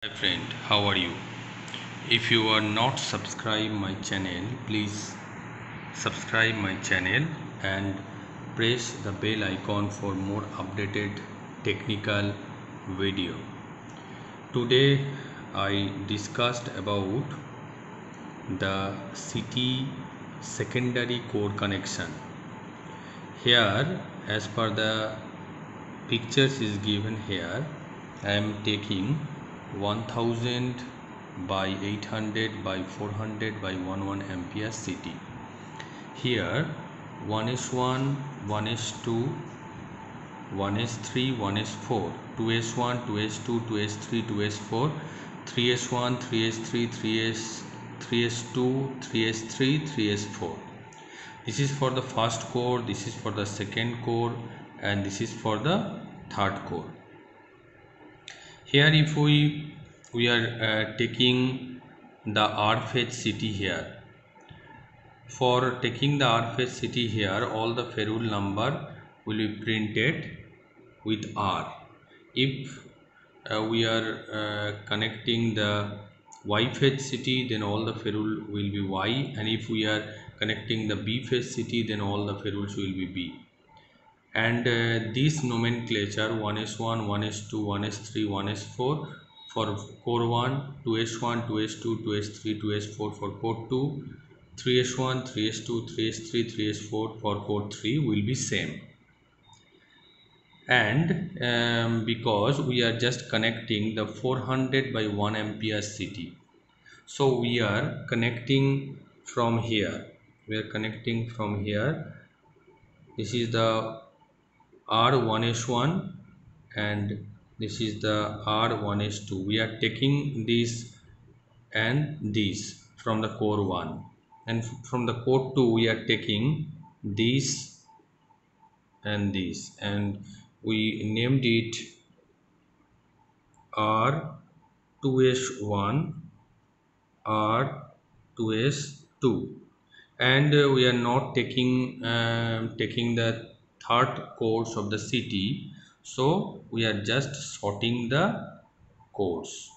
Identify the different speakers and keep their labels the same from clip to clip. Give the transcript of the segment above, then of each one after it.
Speaker 1: Hi friend, how are you? If you are not subscribed my channel, please subscribe my channel and press the bell icon for more updated technical video. Today I discussed about the city secondary core connection. Here, as per the pictures is given here, I am taking 1000 by 800 by 400 by 11 ampere city. Here 1s1, 1s2, 1s3, 1s4, 2s1, 2s2, 2s3, 2s4, 3s1, 3s3, 3s2, 3s3, 3s4. This is for the first core, this is for the second core, and this is for the third core. Here if we are taking the R phase city here. For taking the R phase city here, all the ferrule number will be printed with R. If we are connecting the Y phase city, then all the ferrule will be Y, and if we are connecting the B phase city, then all the ferrules will be B. And this nomenclature 1s1, 1s2, 1s3, 1s4 for core 1, 2s1, 2s2, 2s3, 2s4 for core 2, 3s1, 3s2, 3s3, 3s4 for core 3 will be same. And because we are just connecting the 400 by 1 ampere city, so we are connecting from here. This is the R1s1 and this is the R1s2. We are taking this and this from the core 1, and from the core 2 we are taking this and this, and we named it R2s1, R2s2, and we are not taking the third cores of the city, so we are just sorting the cores.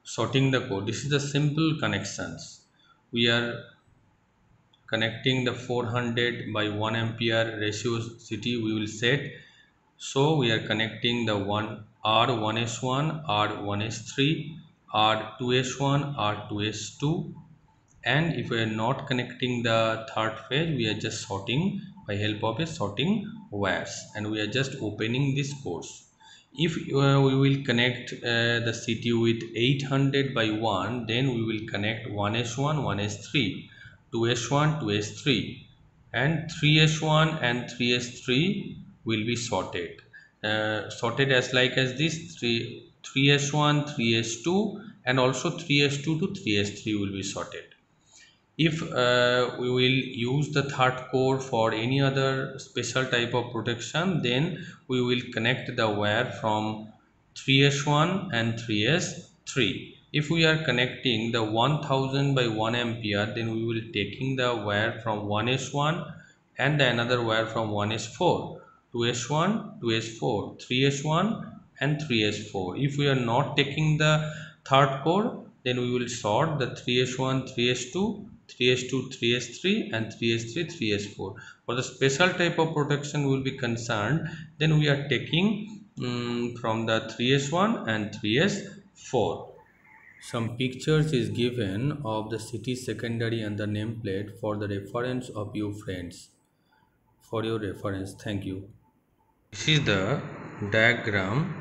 Speaker 1: This is the simple connections. We are connecting the 400 by 1 ampere ratio city we will set. So we are connecting the R1s1, R1s3, R2s1, R2s2, and if we are not connecting the third phase, we are just sorting by help of a sorting wires, and we are just opening this course. If we will connect the CT with 800 by 1, then we will connect 1s1, 1s3, 2s1, 2s3, and 3s1 and 3s3 will be sorted. Sorted as this 3s1, 3s2, and also 3s2 to 3s3 will be sorted. If we will use the third core for any other special type of protection, then we will connect the wire from 3s1 and 3s3. If we are connecting the 1000 by 1 ampere, then we will taking the wire from 1s1 and the another wire from 1s4, 2s1, 2s4, 3s1 and 3s4. If we are not taking the third core, then we will sort the 3s1, 3s2, 3s2, 3s3 and 3s3, 3s4. For the special type of protection will be concerned, then we are taking from the 3s1 and 3s4. Some pictures is given of the city secondary and the nameplate for the reference of you friends. For your reference, thank you. This is the diagram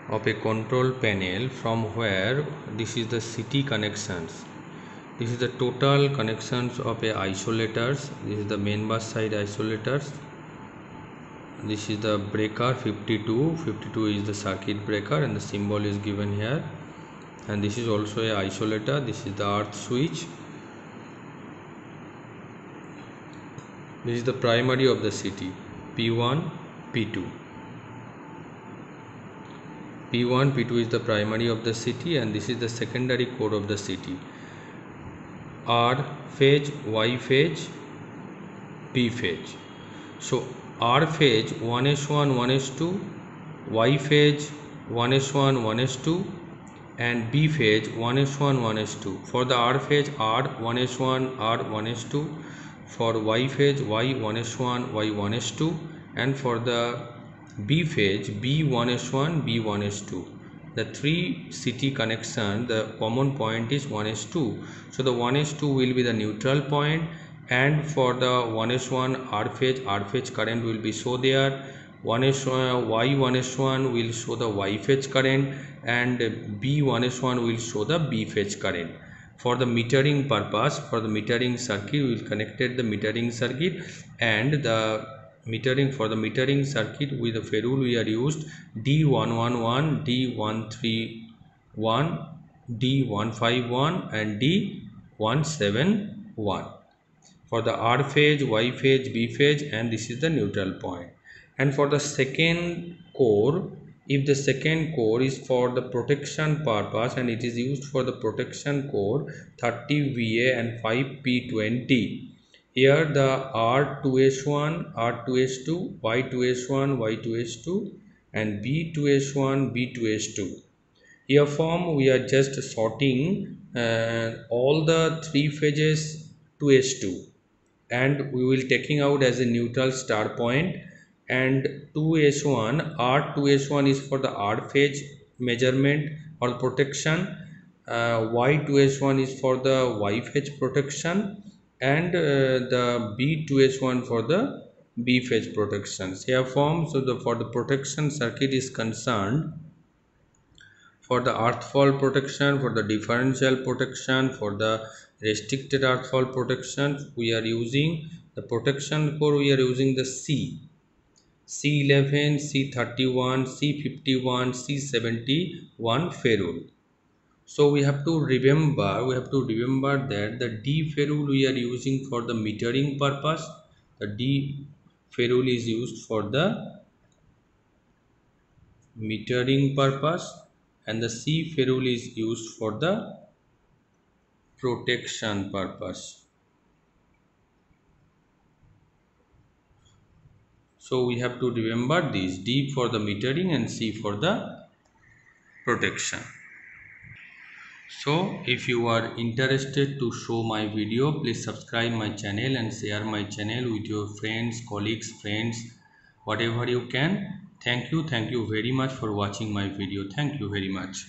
Speaker 1: of a control panel from where this is the city connections. This is the total connections of a isolators. This is the main bus side isolators. This is the breaker 52. 52 is the circuit breaker and the symbol is given here. And this is also a isolator. This is the earth switch. This is the primary of the city, P1, P2. P1, P2 is the primary of the city, and this is the secondary core of the city. R phase, Y phase, P phase. So R phase 1s1, 1s2, Y phase 1:1 1:2, and B phase 1:1 1:2. For the R phase R 1:1 R 1:2, for Y phase Y 1:1 Y 1:2, and for the B phase B 1:1 B 1:2. The 3-city connection, the common point is 1:2, so the 1:2 will be the neutral point, and for the 1:1 R phase current will be show there. 1:1 Y 1:1 will show the Y phase current, and B 1:1 will show the B phase current. For the metering purpose, for the metering circuit, we will connected the metering circuit, and the metering, for the metering circuit with the ferrule we are used D111, D131, D151, and D171 for the R phase, Y phase, B phase, and this is the neutral point. And for the second core, if the second core is for the protection purpose and it is used for the protection core 30 VA and 5 P20, here the R2S1, R2S2, Y2S1, Y2S2, and B2S1, B2S2. Here form we are just sorting all the 3 phases to S2, and we will taking out as a neutral star point, and 2S1 R2S1 is for the R phase measurement or protection, Y2S1 is for the Y phase protection, and the B2S1 for the B phase protection. Here form, so the for the protection circuit is concerned, for the earthfall protection, for the differential protection, for the restricted earthfall protection, we are using the protection core, we are using the C11, C31, C51, C71 ferrule. So we have to remember that the D ferrule we are using for the metering purpose. The D ferrule is used for the metering purpose, and the C ferrule is used for the protection purpose. So we have to remember these: D for the metering and C for the protection. So if you are interested to show my video, please subscribe my channel and share my channel with your friends, colleagues, whatever you can. Thank you very much for watching my video. Thank you very much.